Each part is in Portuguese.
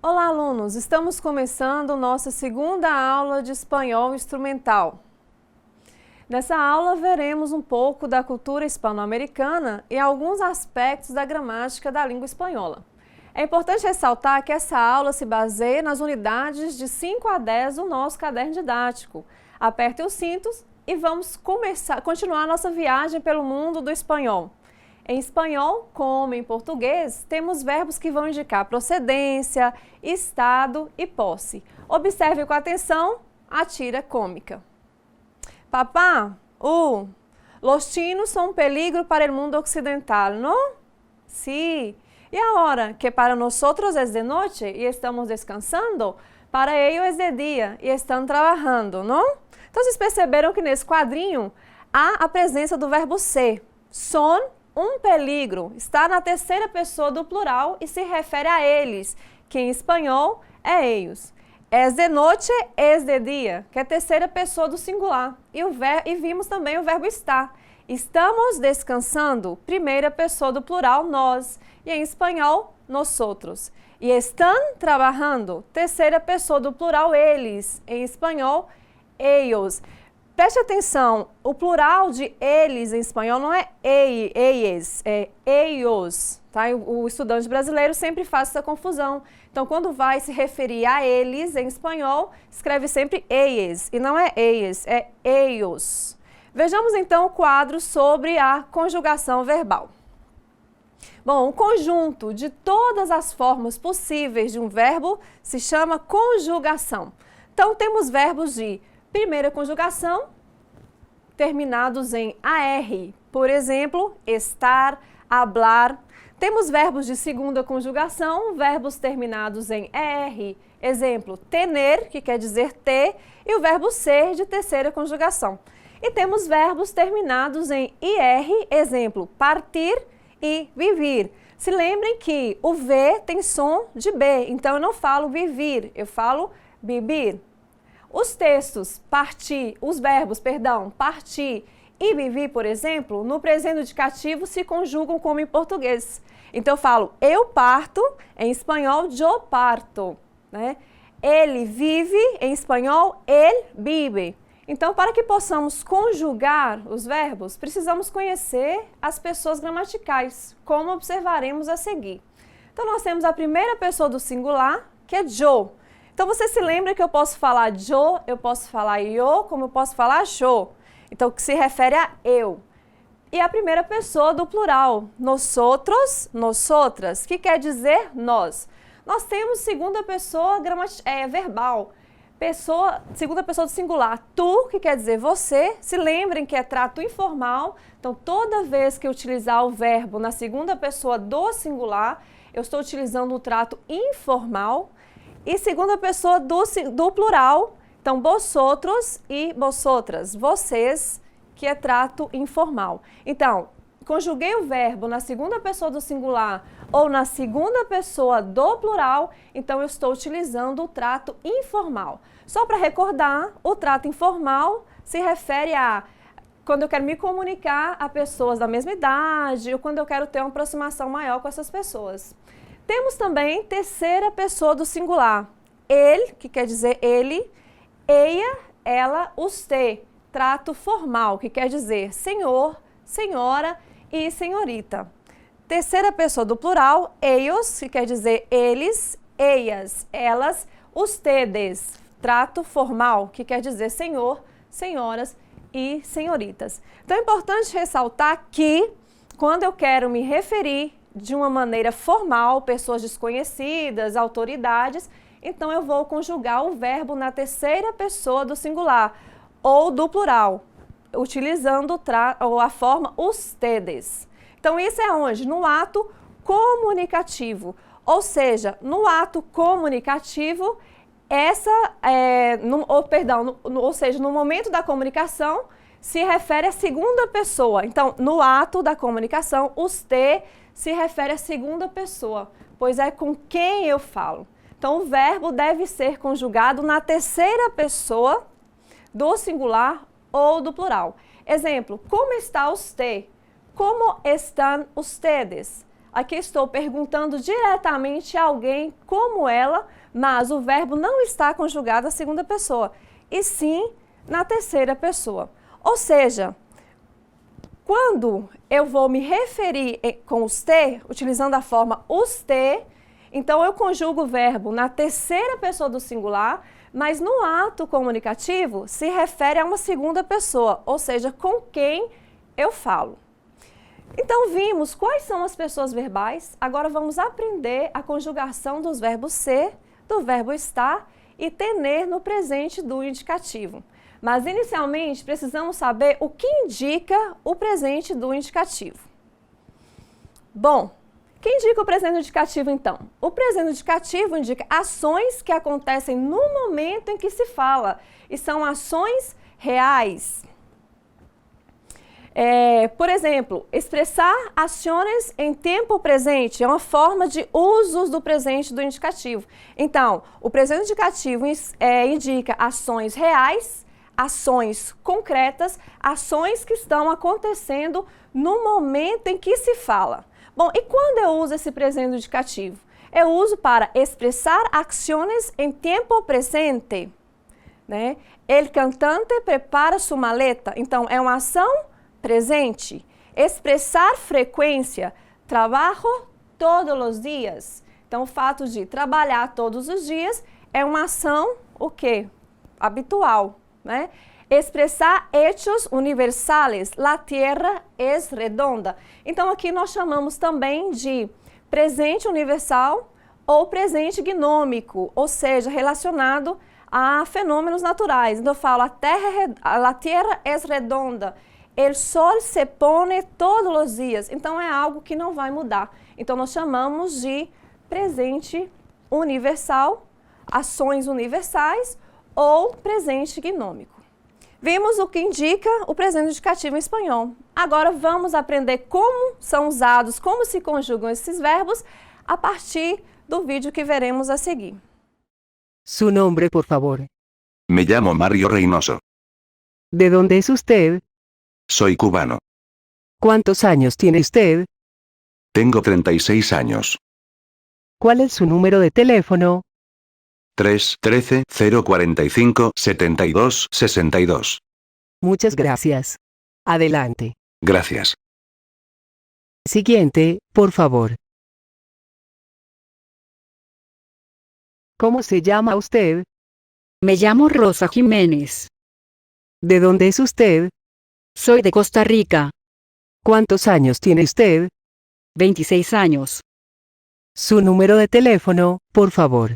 Olá, alunos! Estamos começando nossa segunda aula de espanhol instrumental. Nessa aula, veremos um pouco da cultura hispano-americana e alguns aspectos da gramática da língua espanhola. É importante ressaltar que essa aula se baseia nas unidades de 5 a 10 do nosso caderno didático. Apertem os cintos e vamos continuar nossa viagem pelo mundo do espanhol. Em espanhol, como em português, temos verbos que vão indicar procedência, estado e posse. Observe com atenção a tira cômica. Papá, los chinos son un peligro para el mundo occidental, ¿no? Sí. Y ahora que para nosotros es de noche y estamos descansando, para ellos es de día y están trabajando, ¿no? Então, vocês perceberam que nesse quadrinho há a presença do verbo ser. Son um peligro, está na terceira pessoa do plural e se refere a eles, que em espanhol é ellos. Es de noche, es de dia, que é a terceira pessoa do singular. E vimos também o verbo estar. Estamos descansando, primeira pessoa do plural, nós. E em espanhol, nosotros. E estão trabalhando, terceira pessoa do plural, eles. Em espanhol, ellos. Preste atenção, o plural de eles em espanhol não é ellos, é ellos, tá? O estudante brasileiro sempre faz essa confusão. Então, quando vai se referir a eles em espanhol, escreve sempre ellos, e não é ellos, é ellos. Vejamos então o quadro sobre a conjugação verbal. Bom, o conjunto de todas as formas possíveis de um verbo se chama conjugação. Então, temos verbos de primeira conjugação, terminados em AR, por exemplo, estar, hablar. Temos verbos de segunda conjugação, verbos terminados em ER, exemplo, tener, que quer dizer ter, e o verbo ser de terceira conjugação. E temos verbos terminados em IR, exemplo, partir e vivir. Se lembrem que o V tem som de B, então eu não falo vivir, eu falo vivir. Os textos os verbos, partir e vivir, por exemplo, no presente indicativo se conjugam como em português. Então eu falo eu parto, em espanhol yo parto, né? Ele vive, em espanhol él vive. Então, para que possamos conjugar os verbos, precisamos conhecer as pessoas gramaticais, como observaremos a seguir. Então nós temos a primeira pessoa do singular, que é yo. Então, você se lembra que eu posso falar yo, eu posso falar yo, como eu posso falar yo. Então, que se refere a eu. E a primeira pessoa do plural, nosotros, nosotras, que quer dizer nós. Nós temos segunda pessoa verbal, segunda pessoa do singular, tu, que quer dizer você. Se lembrem que é trato informal. Então, toda vez que eu utilizar o verbo na segunda pessoa do singular, eu estou utilizando o trato informal. E segunda pessoa do plural, então, vosotros e vosotras, vocês, que é trato informal. Então, conjuguei o verbo na segunda pessoa do singular ou na segunda pessoa do plural, então eu estou utilizando o trato informal. Só para recordar, o trato informal se refere a quando eu quero me comunicar a pessoas da mesma idade ou quando eu quero ter uma aproximação maior com essas pessoas. Temos também terceira pessoa do singular. Ele, que quer dizer ele, ella, ela, usted. Trato formal, que quer dizer senhor, senhora e senhorita. Terceira pessoa do plural, ellos, que quer dizer eles, ellas, elas, ustedes. Trato formal, que quer dizer senhor, senhoras e senhoritas. Então é importante ressaltar que quando eu quero me referir de uma maneira formal, pessoas desconhecidas, autoridades, então eu vou conjugar o verbo na terceira pessoa do singular ou do plural, utilizando a forma ustedes. Então isso é onde? No ato comunicativo. Ou seja, no ato comunicativo, no momento da comunicação, se refere à segunda pessoa. Então, no ato da comunicação, usted se refere à segunda pessoa, pois é com quem eu falo. Então, o verbo deve ser conjugado na terceira pessoa do singular ou do plural. Exemplo, como está usted? Como estão ustedes? aqui estou perguntando diretamente a alguém como ela, mas o verbo não está conjugado à segunda pessoa, e sim na terceira pessoa. Ou seja, quando eu vou me referir com usted, utilizando a forma usted, então eu conjugo o verbo na terceira pessoa do singular, mas no ato comunicativo se refere a uma segunda pessoa, ou seja, com quem eu falo. Então vimos quais são as pessoas verbais, agora vamos aprender a conjugação dos verbos ser, do verbo estar e tener no presente do indicativo. Mas inicialmente precisamos saber o que indica o presente do indicativo. Bom, o que indica o presente do indicativo então? O presente do indicativo indica ações que acontecem no momento em que se fala e são ações reais. Por exemplo, expressar ações em tempo presente é uma forma de usos do presente do indicativo. Então, o presente indicativo indica ações reais, ações concretas, ações que estão acontecendo no momento em que se fala. Bom, e quando eu uso esse presente indicativo? Eu uso para expressar ações em tempo presente, né? El cantante prepara sua maleta. Então, é uma ação presente. Expressar frequência, trabalho todos os dias. Então, o fato de trabalhar todos os dias é uma ação, o quê? Habitual, né? Expressar hechos universales, la tierra es redonda. Então, aqui nós chamamos também de presente universal ou presente gnômico, ou seja, relacionado a fenômenos naturais. Então, eu falo, la tierra es redonda. El sol se pone todos os dias. Então, é algo que não vai mudar. Então, nós chamamos de presente universal, ações universais ou presente gnômico. Vimos o que indica o presente indicativo em espanhol. Agora, vamos aprender como são usados, como se conjugam esses verbos a partir do vídeo que veremos a seguir. Su nombre, por favor. Me llamo Mario Reynoso. ¿De dónde es usted? Soy cubano. ¿Cuántos años tiene usted? Tengo 36 años. ¿Cuál es su número de teléfono? 3 13 045 72 62. Muchas gracias. Adelante. Gracias. Siguiente, por favor. ¿Cómo se llama usted? Me llamo Rosa Jiménez. ¿De dónde es usted? Soy de Costa Rica. ¿Cuántos años tiene usted? 26 años. Su número de teléfono, por favor.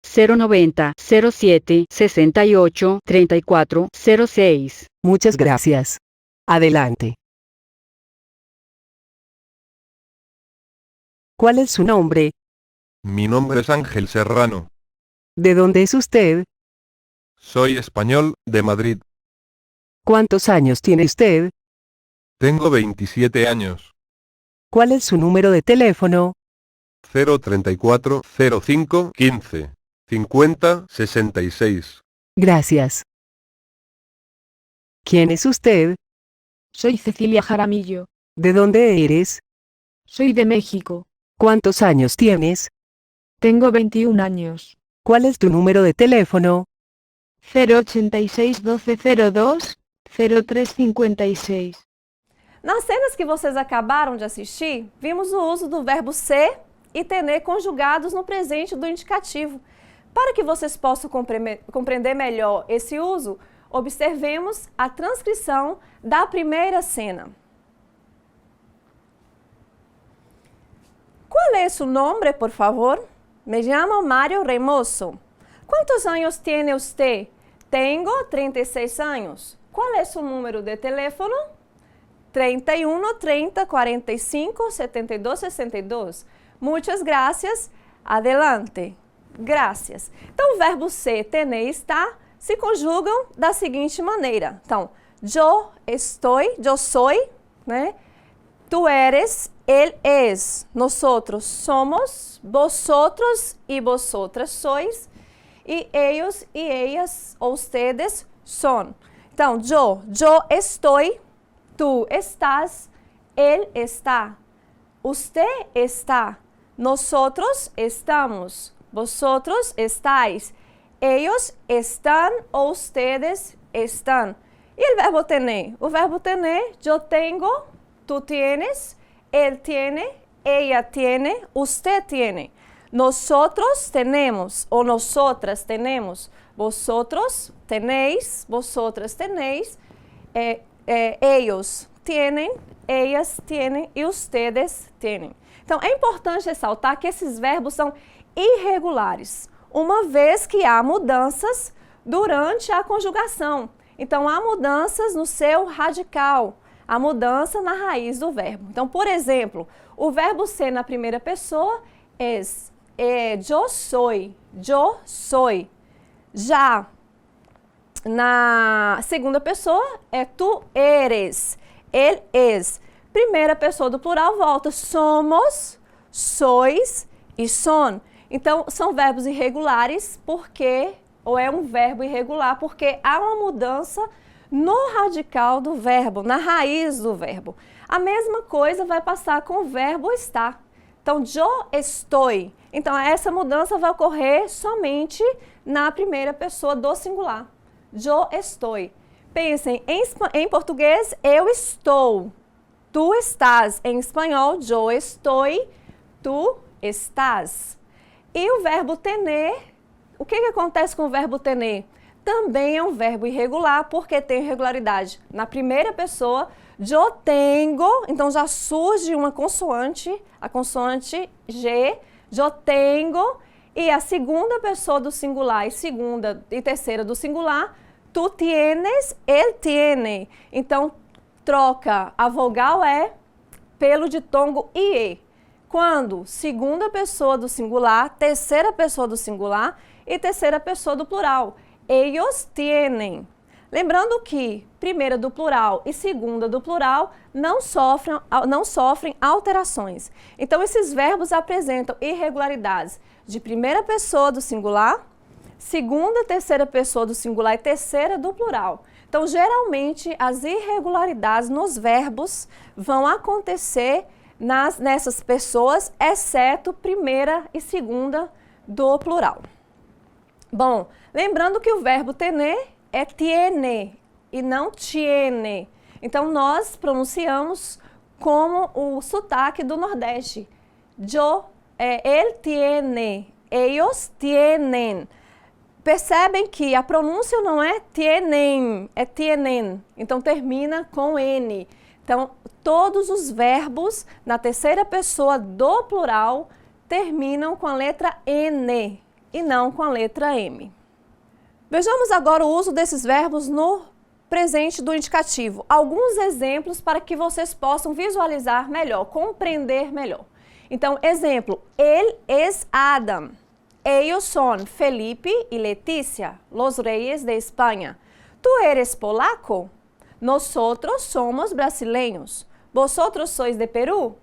090 07 68 34 06. Muchas gracias. Adelante. ¿Cuál es su nombre? Mi nombre es Ángel Serrano. ¿De dónde es usted? Soy español, de Madrid. ¿Cuántos años tiene usted? Tengo 27 años. ¿Cuál es su número de teléfono? 034 05 15 50 66. Gracias. ¿Quién es usted? Soy Cecilia Jaramillo. ¿De dónde eres? Soy de México. ¿Cuántos años tienes? Tengo 21 años. ¿Cuál es tu número de teléfono? 086 1202 0356. Nas cenas que vocês acabaram de assistir, vimos o uso do verbo ser e tener conjugados no presente do indicativo. Para que vocês possam compreender melhor esse uso, observemos a transcrição da primeira cena. ¿Cuál es su nombre, por favor? Me llamo Mario Reynoso. ¿Cuántos años tiene usted? Tengo 36 años. ¿Cuál es su número de teléfono? 31 30 45 72 62. Muchas gracias. Adelante. Graças. Então, o verbo ser, tener e estar se conjugam da seguinte maneira. Então, yo estoy, yo soy, né? Tu eres, él es, nosotros somos, vosotros y vosotras sois, e ellos y ellas, ou ustedes, son. Então, yo estoy, tu estás, él está, Usted está. Nosotros estamos. Vosotros estáis. Ellos están ou ustedes están. E o verbo tener? O verbo tener, yo tengo, tú tienes, él tiene, ella tiene, usted tiene. Nosotros tenemos ou nosotras tenemos. Vosotros tenéis, vosotras tenéis. Ellos tienen, ellas tienen e ustedes tienen. Então, é importante ressaltar que esses verbos são irregulares, uma vez que há mudanças durante a conjugação. Então, há mudanças no seu radical, há mudança na raiz do verbo. Então, por exemplo, o verbo ser na primeira pessoa é yo soy, yo soy. Já na segunda pessoa é tu eres, ele es. Primeira pessoa do plural volta somos, sois e son. Então, são verbos irregulares porque, ou é um verbo irregular porque há uma mudança no radical do verbo, na raiz do verbo. A mesma coisa vai passar com o verbo estar. Então, yo estoy. Então, essa mudança vai ocorrer somente na primeira pessoa do singular. Yo estoy. Pensem, em português, eu estou. Tu estás. Em espanhol, yo estoy. Tu estás. E o verbo tener, o que acontece com o verbo tener? Também é um verbo irregular, porque tem irregularidade. Na primeira pessoa, yo tengo, então já surge uma consoante, a consoante G, yo tengo, e a segunda pessoa do singular, e segunda e terceira do singular, tu tienes, él tiene. Então, troca a vogal E pelo ditongo IE. Quando segunda pessoa do singular, terceira pessoa do singular e terceira pessoa do plural. Ellos tienen. Lembrando que primeira do plural e segunda do plural não sofrem alterações. Então, esses verbos apresentam irregularidades de primeira pessoa do singular, segunda, terceira pessoa do singular e terceira do plural. Então, geralmente, as irregularidades nos verbos vão acontecer nessas pessoas, exceto primeira e segunda do plural. Bom, lembrando que o verbo tener é tiene e não tiene. Então, nós pronunciamos como o sotaque do Nordeste. Él tiene, ellos tienen. Percebem que a pronúncia não é tienen, é tienen. Então, termina com N. Então, todos os verbos na terceira pessoa do plural terminam com a letra N e não com a letra M. Vejamos agora o uso desses verbos no presente do indicativo. Alguns exemplos para que vocês possam visualizar melhor, compreender melhor. Então, exemplo, él es Adam. Ellos son Felipe y Leticia, los reyes de España. ¿Tú eres polaco? Nosotros somos brasileños. ¿Vosotros sois de Perú?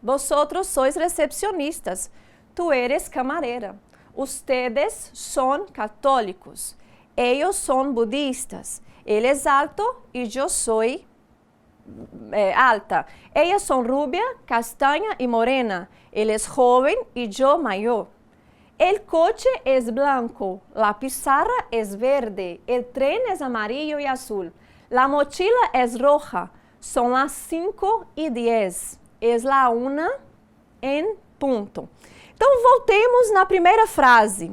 Vosotros sois recepcionistas. Tú eres camarera. Ustedes son católicos. Ellos son budistas. Él es alto y yo soy alta. Ellas son rubia, castaña y morena. Él es joven y yo mayor. El coche es blanco. La pizarra es verde. El tren es amarillo y azul. La mochila es roja. Son las 5:10. Es la 1 en punto. Então, voltemos na primeira frase.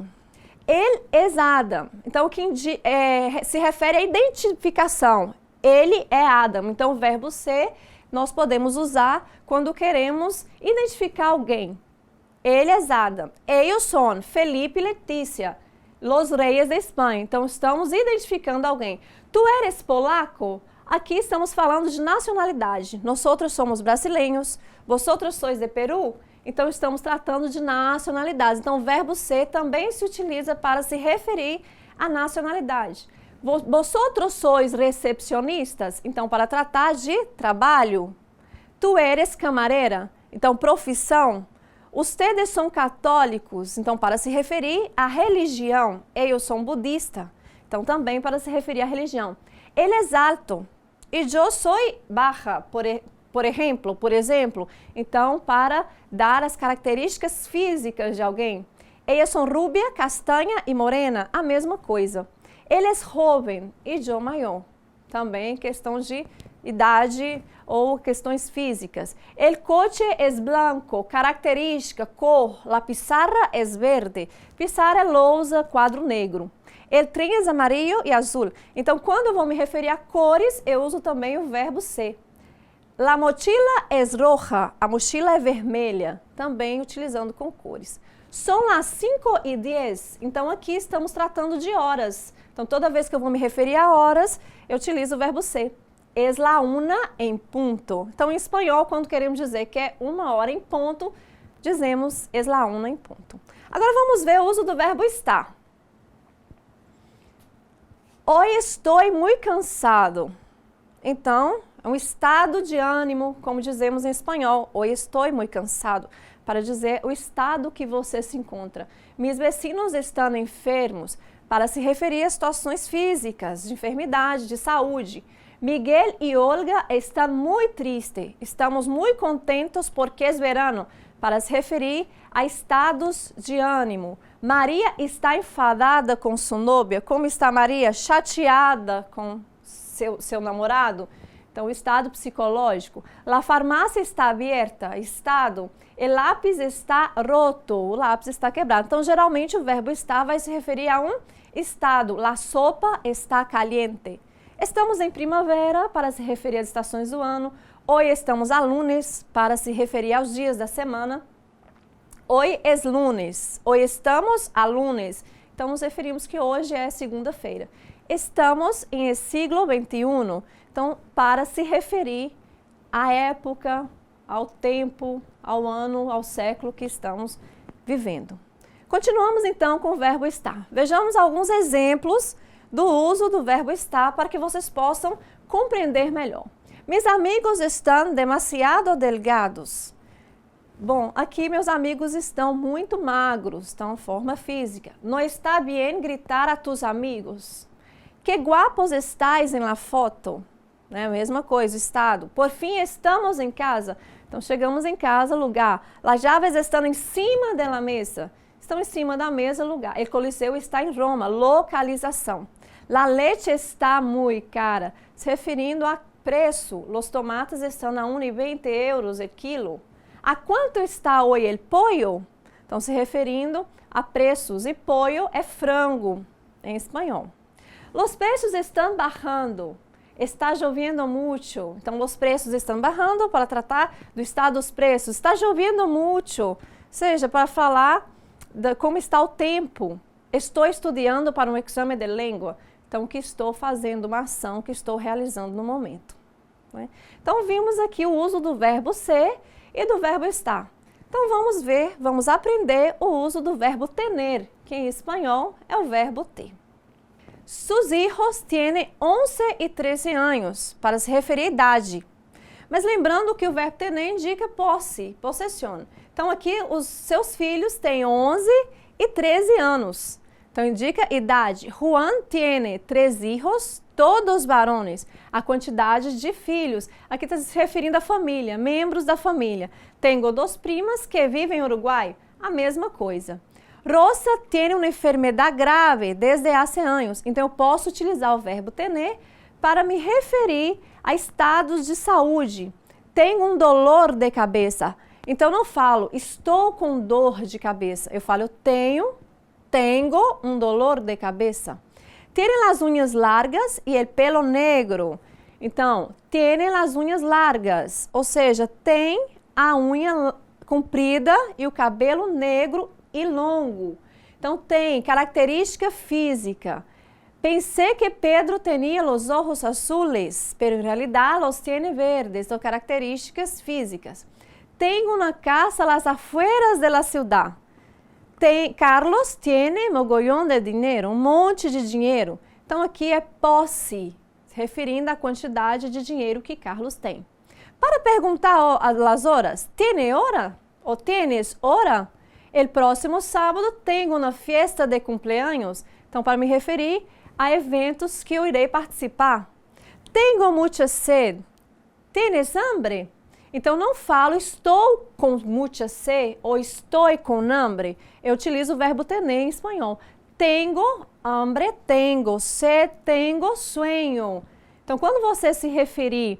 Ele es Adam. Então, o que se refere à identificação. Ele é Adam. Então, o verbo ser nós podemos usar quando queremos identificar alguém. Ele es Adam. Ellos son Felipe e Letícia, los reyes de Espanha. Então, estamos identificando alguém. Tu eres polaco? Aqui estamos falando de nacionalidade. Nós somos brasileiros. Vosotros sois de Peru? Então, estamos tratando de nacionalidades. Então, o verbo ser também se utiliza para se referir à nacionalidade. Vosotros sois recepcionistas? Então, para tratar de trabalho. Tu eres camarera? Então, profissão. Ustedes são católicos? Então, para se referir à religião. Eu sou budista. Então, também para se referir à religião. Ele é alto e eu sou baja, por exemplo, então, para dar as características físicas de alguém. Ellas son rubia, castanha e morena, a mesma coisa. Ele é jovem e eu maior. Também questão de idade ou questões físicas. El coche es blanco, característica, cor. La pizarra es verde. Pizarra é lousa, quadro negro. El trem é amarillo e azul. Então, quando eu vou me referir a cores, eu uso também o verbo ser. La mochila es roja, a mochila é vermelha, também utilizando com cores. São las 5:10, então aqui estamos tratando de horas. Então, toda vez que eu vou me referir a horas, eu utilizo o verbo ser. Es la una en punto. Então, em espanhol, quando queremos dizer que é 1 hora em ponto, dizemos es la una en punto. Agora, vamos ver o uso do verbo estar. Hoy estoy muy cansado. Então, é um estado de ânimo, como dizemos em espanhol. Hoy estoy muy cansado. Para dizer o estado que você se encontra. Mis vecinos estão enfermos, para se referir a situações físicas, de enfermidade, de saúde. Miguel e Olga estão muito tristes. Estamos muito contentos porque é verano, para se referir a estados de ânimo. Maria está enfadada com sua novia. Como está Maria? Chateada com seu namorado. Então, o estado psicológico. La farmácia está aberta. Estado. O lápis está roto. O lápis está quebrado. Então, geralmente, o verbo estar vai se referir a um estado. La sopa está caliente. Estamos em primavera, para se referir às estações do ano. Hoy estamos a lunes, para se referir aos dias da semana. Hoy es lunes. Hoy estamos a lunes. Então, nos referimos que hoje é segunda-feira. Estamos em siglo XXI. Então, para se referir à época, ao tempo, ao ano, ao século que estamos vivendo. Continuamos, então, com o verbo estar. Vejamos alguns exemplos do uso do verbo estar para que vocês possam compreender melhor. Mis amigos estão demasiado delgados. Bom, aqui meus amigos estão muito magros, estão em forma física. Não está bien gritar a tus amigos. Que guapos estáis em la foto. Né? Mesma coisa, estado. Por fim, estamos em casa. Então, chegamos em casa, lugar. Las llaves estão em cima da mesa. Estão em cima da mesa, lugar. El Coliseu está em Roma, localização. La leche está muy cara, se referindo a preço. Los tomates estão a 1,20 euros o quilo. A quanto está hoje el pollo? Então, se referindo a preços. E pollo é frango, em espanhol. Los precios estão bajando. Está chovendo muito. Então, os preços estão bajando para tratar do estado dos preços. Está chovendo muito. Seja, para falar de como está o tempo. Estou estudando para um exame de língua. Então, que estou fazendo uma ação que estou realizando no momento. Né? Então, vimos aqui o uso do verbo ser e do verbo estar. Então, vamos aprender o uso do verbo tener, que em espanhol é o verbo ter. Sus hijos tienen 11 e 13 anos, para se referir à idade. Mas lembrando que o verbo tener indica posse, possession. Então, aqui, os seus filhos têm 11 e 13 anos. Então, indica idade. Juan tiene 3 hijos, todos varones. A quantidade de filhos. Aqui está se referindo à família, membros da família. Tenho 2 primas que vivem em Uruguai. A mesma coisa. Rosa tem uma enfermidade grave desde há anos. Então, eu posso utilizar o verbo tener para me referir a estados de saúde. Tenho um dolor de cabeça. Então, não falo, estou com dor de cabeça. Eu falo, tenho um dolor de cabeça. Tiene as unhas largas e el pelo negro. Então, tiene as unhas largas, ou seja, tem a unha comprida e o cabelo negro e longo. Então, tem característica física. Pensei que Pedro tinha os olhos azules, pero em realidade los tiene verdes, são características físicas. Tenho uma casa às afueras de la ciudad. Carlos tiene mogollón de dinheiro, um monte de dinheiro. Então, aqui é posse, referindo à quantidade de dinheiro que Carlos tem. Para perguntar as horas, tiene hora? Ou tienes hora? El próximo sábado tenho uma fiesta de cumpleaños. Então, para me referir a eventos que eu irei participar. Tenho muita sede. Tienes hambre? Então, não falo estou com muita sed ou estou com hambre. Eu utilizo o verbo tener em espanhol. Tengo hambre, tengo sed, tengo sueño. Então, quando você se referir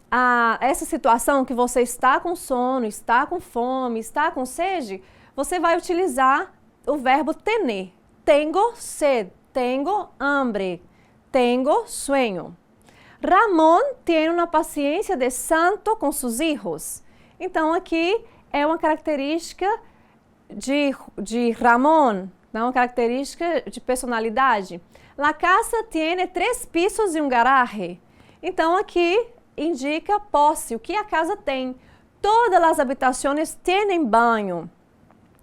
a essa situação que você está com sono, está com fome, está com sede, você vai utilizar o verbo tener. Tengo sed, tengo hambre, tengo sueño. Ramón tem uma paciência de santo com seus hijos. Então, aqui é uma característica de Ramón, uma característica de personalidade. La casa tiene 3 pisos e um garaje. Então, aqui indica posse, o que a casa tem. Todas as habitações têm banho.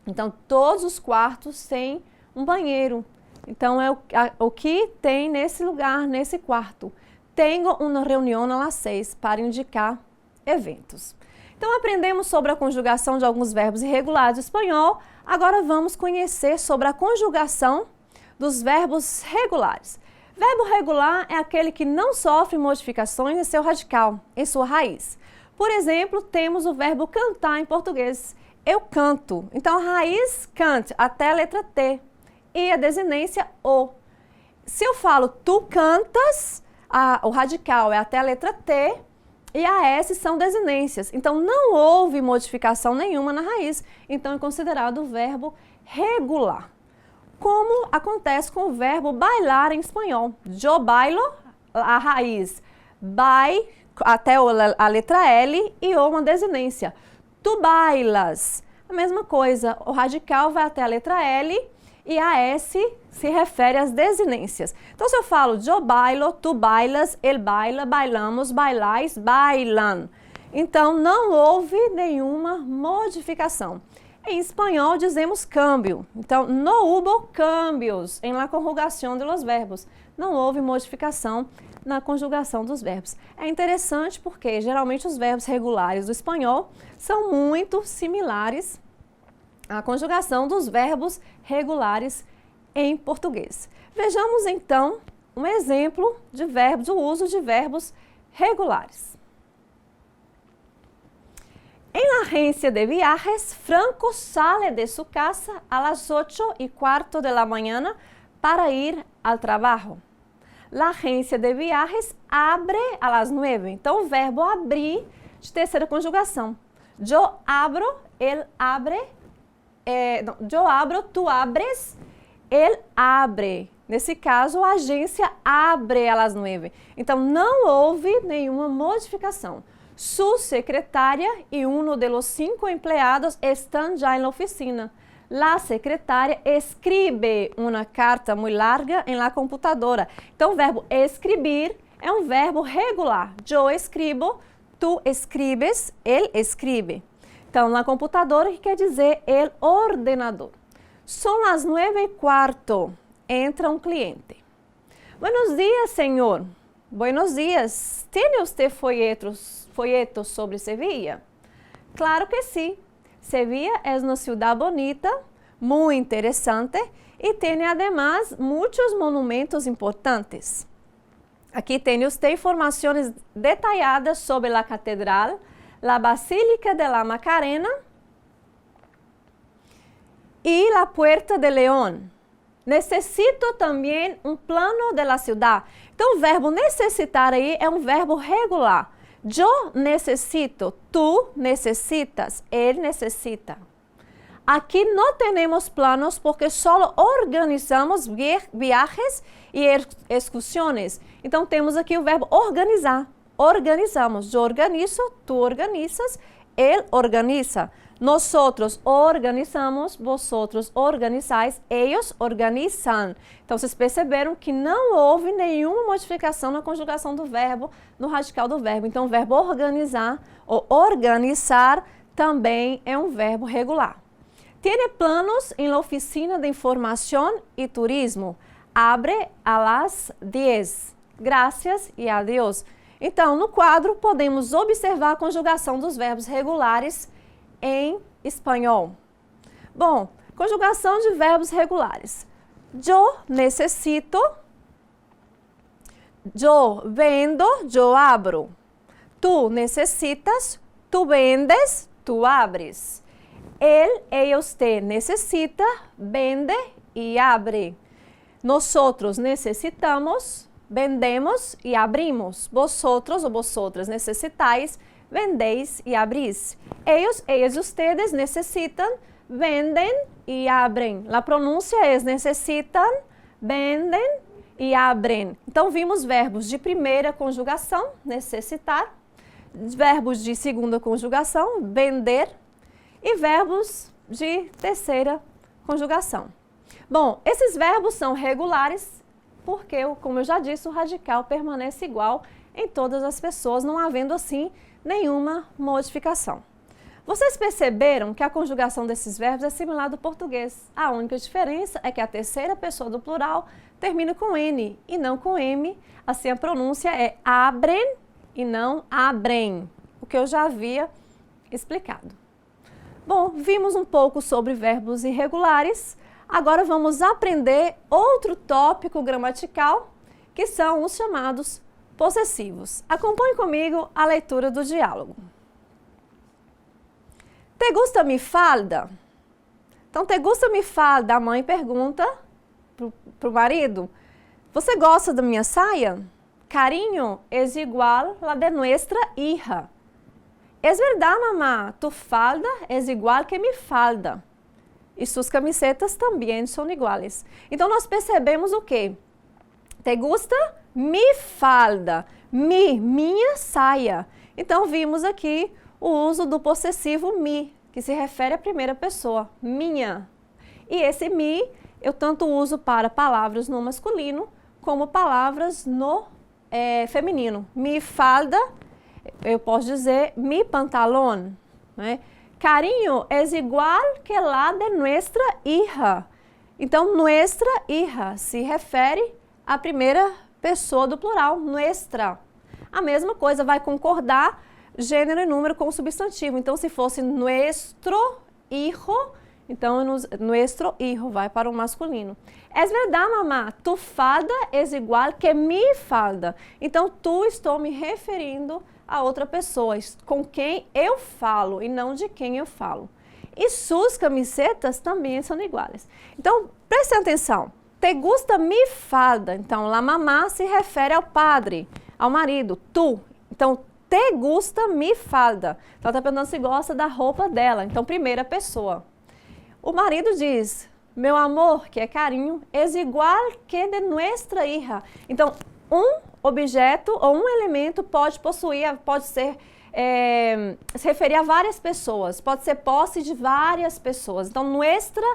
Então, todos os quartos têm um banheiro. Então, é o que tem nesse lugar, nesse quarto. Tenho uma reunião às 6 para indicar eventos. Então, aprendemos sobre a conjugação de alguns verbos irregulares do espanhol. Agora, vamos conhecer sobre a conjugação dos verbos regulares. Verbo regular é aquele que não sofre modificações em seu radical, em sua raiz. Por exemplo, temos o verbo cantar em português. Eu canto. Então, a raiz cante até a letra T e a desinência O. Se eu falo tu cantas, o radical é até a letra T e a S são desinências. Então, não houve modificação nenhuma na raiz. Então, é considerado o verbo regular. Como acontece com o verbo bailar em espanhol. Yo bailo, a raiz bai até a letra L e O uma desinência. Tu bailas. A mesma coisa, o radical vai até a letra L e a S se refere às desinências. Então, se eu falo yo bailo, tu bailas, ele baila, bailamos, bailais, bailan. Então, não houve nenhuma modificação. Em espanhol, dizemos câmbio. Então, no hubo cambios en la conjugación de los verbos. Não houve modificação na conjugação dos verbos. É interessante porque, geralmente, os verbos regulares do espanhol são muito similares à conjugação dos verbos regulares em português. Vejamos, então, um exemplo de verbos, do uso de verbos regulares. En la agencia de viajes, Franco sale de su casa a las 8:15 de la mañana para ir al trabajo. La agencia de viajes abre a las 9. Então, o verbo abrir de terceira conjugação. Yo abro, él abre. Yo abro, tu abres, él abre. Nesse caso, a agência abre a las 9. Então, não houve nenhuma modificação. Su secretaria y uno de los 5 empleados están ya en la oficina. La secretaria escribe una carta muy larga en la computadora. Então, o verbo escrever é um verbo regular. Yo escribo, tu escribes, él escribe. Então, na computadora, que quer dizer el ordenador. São as 9:15. Entra um cliente. Buenos días, senhor. Buenos días. ¿Tiene usted folletos sobre Sevilla? Claro que sí. Sevilla es una ciudad bonita, muy interesante y tiene además muchos monumentos importantes. Aquí tiene usted informaciones detalladas sobre la catedral, la Basílica de la Macarena y la Puerta de León. Necessito também um plano da cidade. Então, o verbo necessitar aí é um verbo regular. Eu necessito, tu necessitas, ele necessita. Aqui não temos planos porque só organizamos viagens e excursões. Então, temos aqui o verbo organizar. Organizamos. Eu organizo, tu organizas, ele organiza. Nosotros organizamos, vosotros organizais, ellos organizam. Então, vocês perceberam que não houve nenhuma modificação na conjugação do verbo, no radical do verbo. Então, o verbo organizar ou organizar também é um verbo regular. Tiene planos en la oficina de información y turismo. Abre a las 10. Gracias e adiós. Então, no quadro, podemos observar a conjugação dos verbos regulares em espanhol. Bom, conjugação de verbos regulares. Yo necesito, yo vendo, yo abro. Tu necessitas, Tu vendes, tu abres. Él, ella, usted necesita, vende y abre. Nosotros necesitamos, vendemos y abrimos. Vosotros o vosotras necesitáis, vendéis y abrís. Ellos, ellas y ustedes necesitan, venden y abren. La pronúncia es necessitam, vendem e abrem. Então, vimos verbos de primeira conjugação, necessitar, verbos de segunda conjugação, vender, e verbos de terceira conjugação. Bom, esses verbos são regulares porque, como eu já disse, o radical permanece igual em todas as pessoas, não havendo assim nenhuma modificação. Vocês perceberam que a conjugação desses verbos é similar do português. A única diferença é que a terceira pessoa do plural termina com N e não com M. Assim, a pronúncia é abrem e não abrem, o que eu já havia explicado. Bom, vimos um pouco sobre verbos irregulares. Agora vamos aprender outro tópico gramatical, que são os chamados possessivos. Acompanhe comigo a leitura do diálogo. Te gusta mi falda? Então, te gusta mi falda? A mãe pergunta para o marido. Você gosta da minha saia? Cariño es igual la de nuestra hija. Es verdad, mamá, tu falda es igual que mi falda. E suas camisetas também são iguais. Então, nós percebemos o quê? Te gusta mi falda? Mi, minha saia. Então, vimos aqui o uso do possessivo mi, que se refere à primeira pessoa, minha. E esse mi eu tanto uso para palavras no masculino como palavras no feminino. Mi falda, eu posso dizer mi pantalón, né? Cariño es igual que la de nuestra hija. Então, nuestra hija se refere à primeira pessoa do plural, nuestra. A mesma coisa vai concordar gênero e número com o substantivo. Então, se fosse nuestro hijo, então nuestro hijo vai para o masculino. Es verdad, mamá, tu falda es igual que mi falda. Então, tu, estou me referindo a outra pessoa, com quem eu falo e não de quem eu falo. E suas camisetas também são iguais. Então, prestem atenção. Te gusta mi falda? Então, la mamá se refere ao padre, ao marido, tu. Então, te gusta mi falda? Então, ela está perguntando se gosta da roupa dela. Então, primeira pessoa. O marido diz, meu amor, que é carinho, es igual que de nuestra hija. Então, um objeto ou um elemento pode possuir, pode ser, se referir a várias pessoas, pode ser posse de várias pessoas. Então, nuestra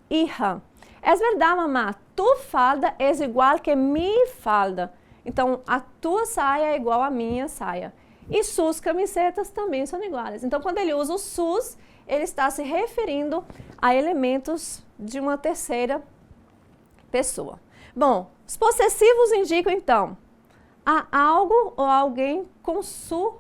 hija. Es verdad, mamá, tu falda es igual que mi falda. Então, a tua saia é igual à minha saia. E suas camisetas também são iguais. Então, quando ele usa o sus, ele está se referindo a elementos de uma terceira pessoa. Bom, os possessivos indicam, então, a algo ou alguém com su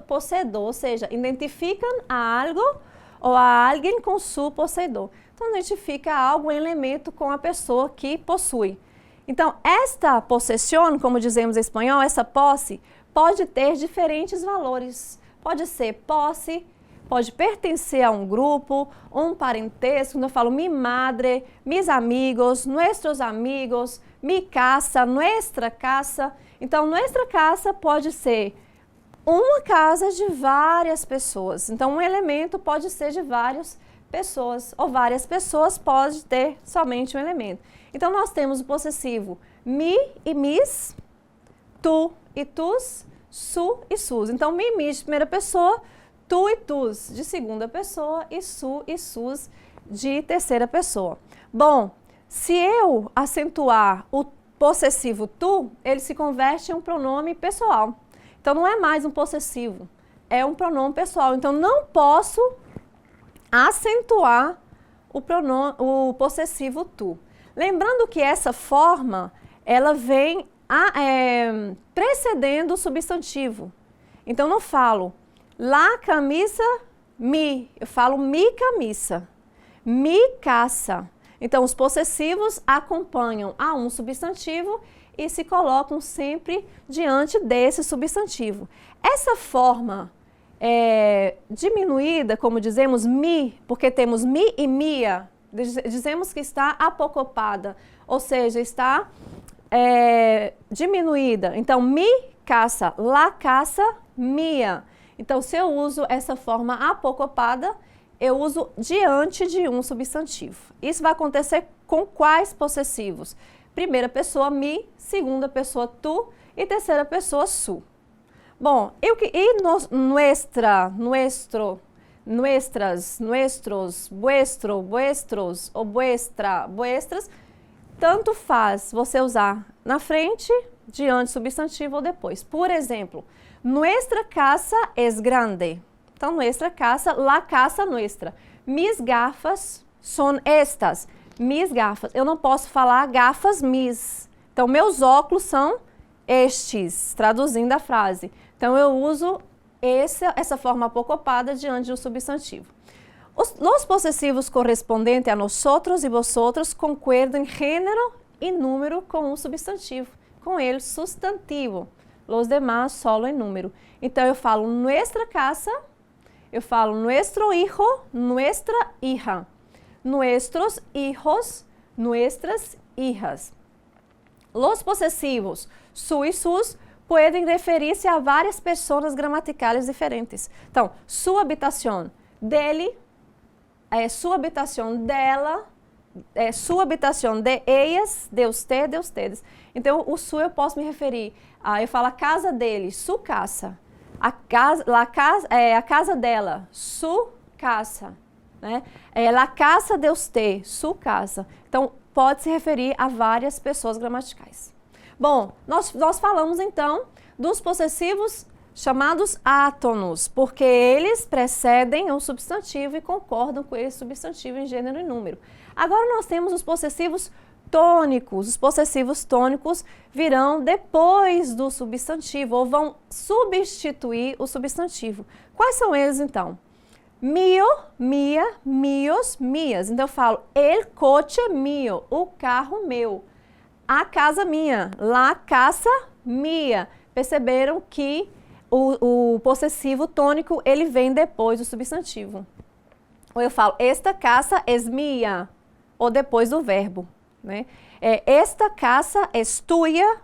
possuidor, ou seja, identificam a algo ou a alguém com su possuidor. Então, identifica algo, um elemento com a pessoa que possui. Então, esta possessão, como dizemos em espanhol, essa posse, pode ter diferentes valores. Pode ser posse, pode pertencer a um grupo, um parentesco. Quando eu falo mi madre, mis amigos, nuestros amigos, mi casa, nuestra casa. Então, nuestra casa pode ser uma casa de várias pessoas. Então, um elemento pode ser de várias pessoas, ou várias pessoas pode ter somente um elemento. Então, nós temos o possessivo mi e mis, tu e tus, su e sus. Então, mi, mis de primeira pessoa, tu e tus de segunda pessoa e su e sus de terceira pessoa. Bom, se eu acentuar o possessivo tu, ele se converte em um pronome pessoal. Então, não é mais um possessivo, é um pronome pessoal. Então, não posso acentuar o possessivo tu. Lembrando que essa forma, ela vem precedendo o substantivo. Então, não falo la camisa, mi. Eu falo mi camisa, mi casa. Então, os possessivos acompanham a um substantivo e se colocam sempre diante desse substantivo. Essa forma diminuída, como dizemos, mi, porque temos mi e mia, dizemos que está apocopada, ou seja, está diminuída. Então, mi casa, la casa mia. Então, se eu uso essa forma apocopada, eu uso diante de um substantivo. Isso vai acontecer com quais possessivos? Primeira pessoa mi, segunda pessoa tu e terceira pessoa su. Bom, nuestra, nuestro, nuestras, nuestros, vuestro, vuestros ou vuestra, vuestras, tanto faz você usar na frente, diante substantivo ou depois. Por exemplo, nuestra casa es grande. Então, nuestra casa, la casa nuestra. Mis gafas son estas. Mis gafas. Eu não posso falar gafas mis. Então, meus óculos são estes, traduzindo a frase. Então, eu uso essa forma apocopada diante do substantivo. Os possessivos correspondentes a nosotros e vosotros concuerdam em gênero e número com um substantivo. Com ele, substantivo. Los demás, solo em número. Então, eu falo nuestra casa, eu falo nuestro hijo, nuestra hija. Nuestros hijos, nuestras hijas. Los possessivos su e sus podem referir-se a várias pessoas gramaticais diferentes. Então, sua habitação dele, sua habitação dela, sua habitação de ellas, de usted, de ustedes. Então, o su eu posso me referir eu falo a casa dele, su casa. A casa dela, su casa. Né? La casa de usted, su casa. Então, pode se referir a várias pessoas gramaticais. Bom, nós falamos então dos possessivos chamados átonos, porque eles precedem o substantivo e concordam com esse substantivo em gênero e número. Agora nós temos os possessivos tônicos. Os possessivos tônicos virão depois do substantivo ou vão substituir o substantivo. Quais são eles então? Mio, mia, mios, mias. Então eu falo el coche mio, o carro meu. A casa minha, la casa mia. Perceberam que o possessivo tônico ele vem depois do substantivo. Ou eu falo esta casa es mia, ou depois do verbo. Né? Esta casa es tuya,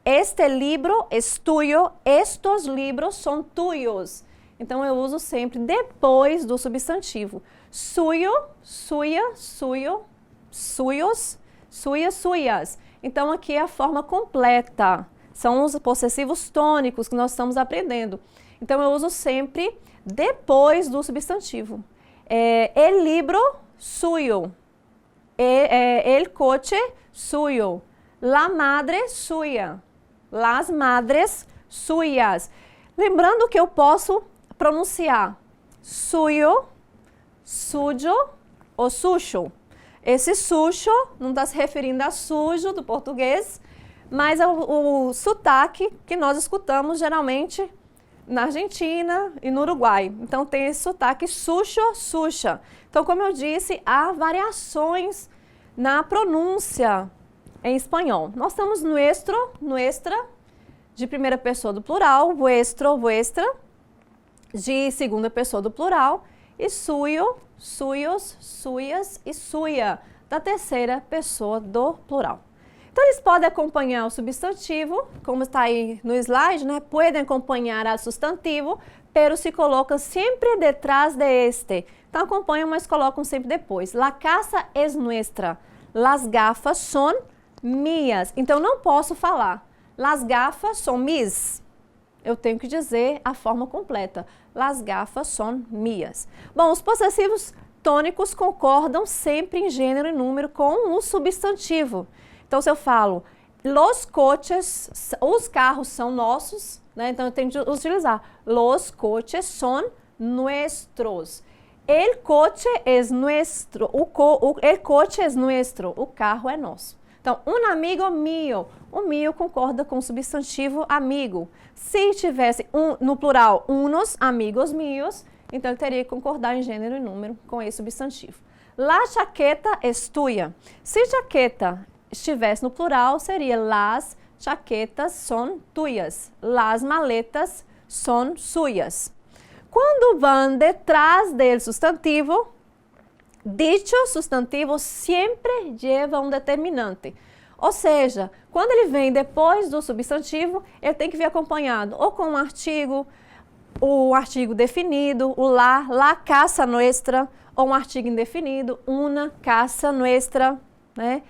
este libro es tuyo, estos libros son tuyos. Então, eu uso sempre depois do substantivo. Suyo, suya, suyo, suyos, suyas, suyas. Então, aqui é a forma completa. São os possessivos tônicos que nós estamos aprendendo. Então, eu uso sempre depois do substantivo. El libro, suyo. El coche, suyo. La madre, suya. Las madres, suyas. Lembrando que eu posso pronunciar suyo, sujo ou sujo. Esse sujo não está se referindo a sujo do português, mas é o sotaque que nós escutamos geralmente na Argentina e no Uruguai. Então tem esse sotaque sujo, suja. Então, como eu disse, há variações na pronúncia em espanhol. Nós temos nuestro, nuestra, de primeira pessoa do plural, vuestro, vuestra, de segunda pessoa do plural, e suyo, suyos, suyas e suya, da terceira pessoa do plural. Então, eles podem acompanhar o substantivo, como está aí no slide, né? Podem acompanhar o substantivo, pero se colocam sempre detrás de este. Então, acompanham, mas colocam sempre depois. La casa es nuestra. Las gafas son mías. Então, não posso falar. Las gafas son mis. Eu tenho que dizer a forma completa. Las gafas son mías. Bom, os possessivos tônicos concordam sempre em gênero e número com o substantivo. Então, se eu falo, los coches, os carros são nossos, né? Então eu tenho que utilizar, los coches son nuestros. El coche es nuestro, el coche es nuestro, o carro é nosso. Então, un amigo mío, o mío concorda com o substantivo amigo. Se tivesse no plural, unos amigos míos, então eu teria que concordar em gênero e número com esse substantivo. La chaqueta es tuya. Se chaqueta estivesse no plural, seria las chaquetas son tuyas. Las maletas son suyas. Quando van detrás del sustantivo, dicho sustantivo sempre lleva um determinante. Ou seja, quando ele vem depois do substantivo, ele tem que vir acompanhado ou com um artigo, o artigo definido, o la casa nuestra, ou um artigo indefinido, una casa nuestra, né?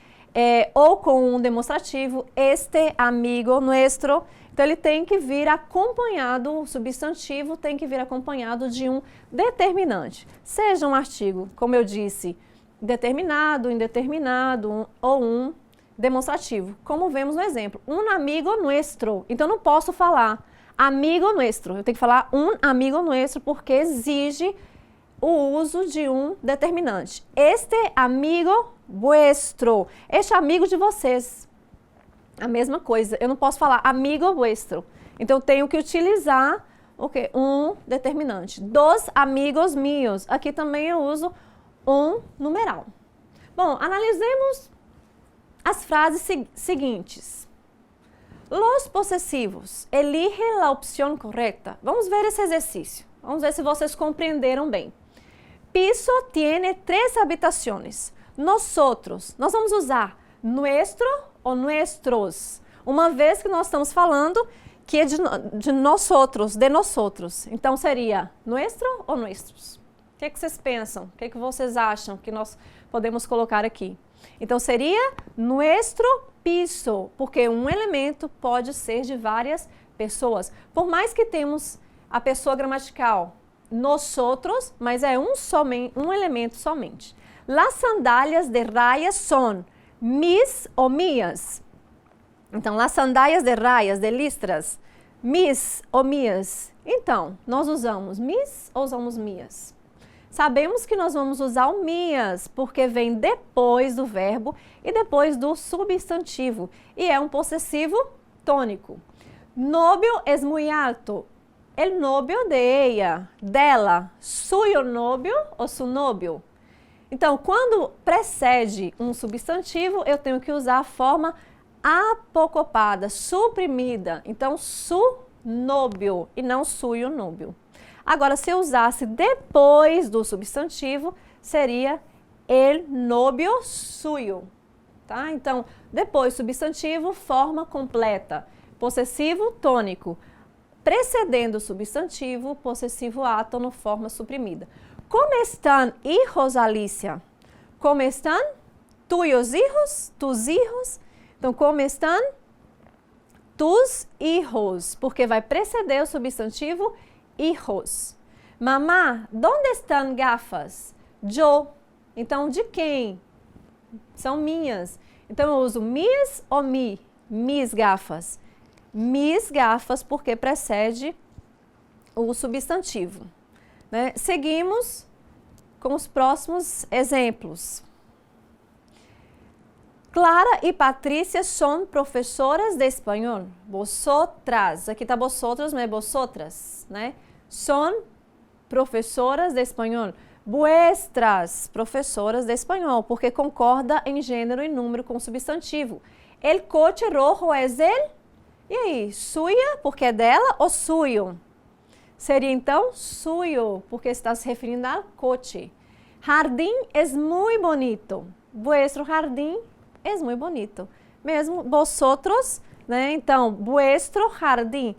Ou com um demonstrativo, este amigo nuestro. Então, ele tem que vir acompanhado, o substantivo tem que vir acompanhado de um determinante. Seja um artigo, como eu disse, determinado, indeterminado ou um demonstrativo, como vemos no exemplo. Un amigo nuestro. Então, não posso falar amigo nuestro. Eu tenho que falar un amigo nuestro porque exige o uso de um determinante. Este amigo vuestro. Este amigo de vocês. A mesma coisa. Eu não posso falar amigo vuestro. Então, eu tenho que utilizar um determinante. Dos amigos míos. Aqui também eu uso um numeral. Bom, analisemos as frases seguintes. Los possessivos. Elige la opción correcta. Vamos ver esse exercício. Vamos ver se vocês compreenderam bem. Piso tiene 3 habitaciones. Nosotros. Nós vamos usar nuestro ou nuestros. Uma vez que nós estamos falando que é de nosotros, de nosotros. Então, seria nuestro ou nuestros? O que vocês pensam? O que vocês acham que nós podemos colocar aqui? Então, seria nuestro piso, porque um elemento pode ser de várias pessoas. Por mais que temos a pessoa gramatical nosotros, mas é um elemento somente. Las sandálias de rayas son mis ou minhas. Então, las sandálias de rayas, de listras, mis ou minhas. Então, nós usamos mis ou usamos minhas? Sabemos que nós vamos usar o minhas, porque vem depois do verbo e depois do substantivo. E é um possessivo tônico. Novio es muy alto. El novio de ella, dela, suyo novio ou su novio. Então, quando precede um substantivo, eu tenho que usar a forma apocopada, suprimida. Então, su novio e não suyo novio. Agora, se eu usasse depois do substantivo, seria el novio suyo. Tá? Então, depois substantivo, forma completa. Possessivo tônico. Precedendo o substantivo, possessivo átono, forma suprimida. Como estão hijos, Alicia? Como estão tuyos hijos? Tus hijos? Então, como estão tus hijos? Porque vai preceder o substantivo hijos. Mamá, ¿dónde estão gafas? Yo. Então, de quem? São minhas. Então, eu uso mis ou mi? Mis gafas. Mis gafas, porque precede o substantivo. Né? Seguimos com os próximos exemplos. Clara e Patrícia são professoras de espanhol. Vosotras. Aqui está vosotros, mas é vosotras, né? São professoras de espanhol. Vuestras, professoras de espanhol, porque concorda em gênero e número com o substantivo. El coche rojo es el? E aí, suya, porque é dela, ou suyo? Seria então suyo, porque está se referindo ao coche. Jardín es muy bonito. Vuestro jardín es muy bonito. Mesmo vosotros, né? Então, vuestro jardín.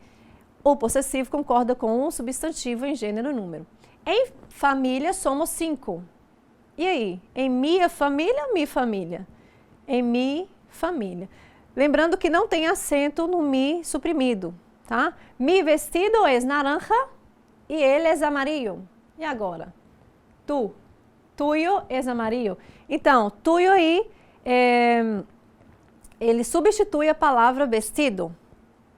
O possessivo concorda com o substantivo em gênero e número. Em família, somos 5. E aí? Em minha família ou mi família? Em mi família. Lembrando que não tem acento no mi suprimido, tá? Mi vestido es naranja e ele es amarillo. E agora? Tu. Tuyo es amarillo. Então, tuyo aí, ele substitui a palavra vestido.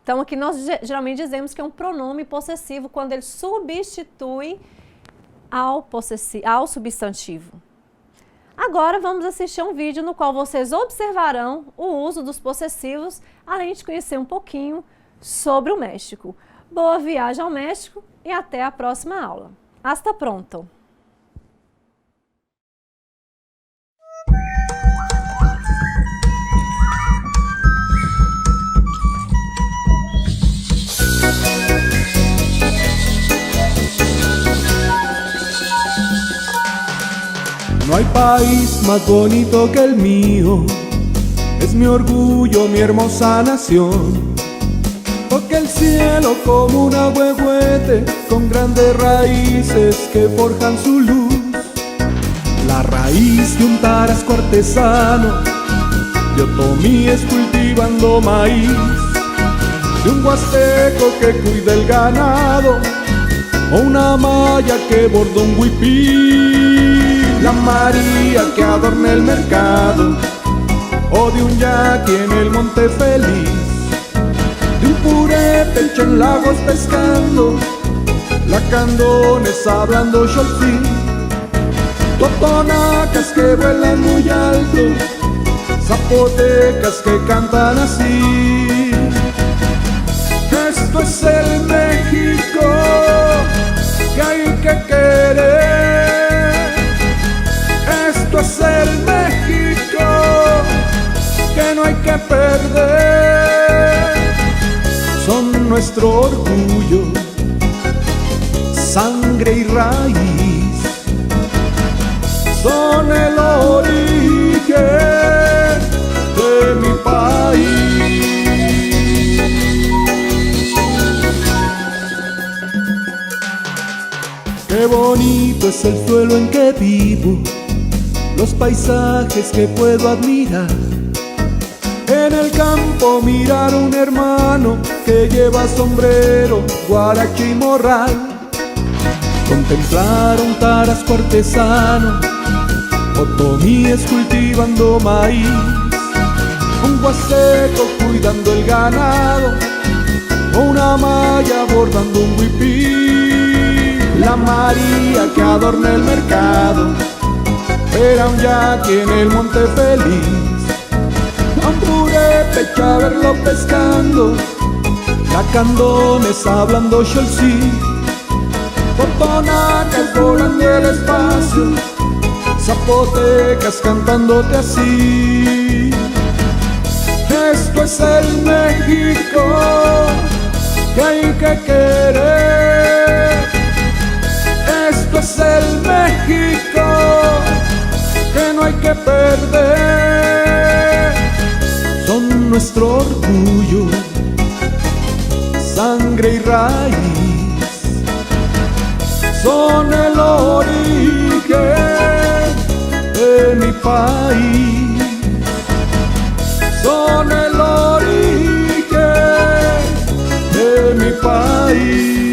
Então, aqui nós geralmente dizemos que é um pronome possessivo quando ele substitui ao substantivo. Agora vamos assistir a um vídeo no qual vocês observarão o uso dos possessivos, além de conhecer um pouquinho sobre o México. Boa viagem ao México e até a próxima aula. Hasta pronto! país más bonito que el mío, es mi orgullo, mi hermosa nación. Toca el cielo como un ahuehuete, con grandes raíces que forjan su luz. La raíz de un tarasco artesano, de otomíes cultivando maíz, de un huasteco que cuida el ganado, o una maya que borda un huipí. La María que adorna el mercado, o de un yaqui en el monte feliz, de un purépecha en lagos pescando, lacandones hablando xolfí, totonacas que vuelan muy alto, zapotecas que cantan así. Esto es el México que hay que querer. Esto es el México que no hay que perder. Son nuestro orgullo, sangre y raíz. Son el origen de mi país. Qué bonito es el suelo en que vivo, los paisajes que puedo admirar. En el campo mirar a un hermano que lleva sombrero, guarache y morral. Contemplar un tarasco artesano, otomíes cultivando maíz, un huasteco cuidando el ganado, o una maya bordando un huipí. La María que adorna el mercado, era un yaqui en el monte feliz, a un purépecha verlo pescando, lacandones hablando xolfí, totonacas volando el espacio, zapotecas cantándote así. Esto es el México que hay que querer. Esto es el México que no hay que perder. Son nuestro orgullo, sangre y raíz. Son el origen de mi país. Son el origen de mi país.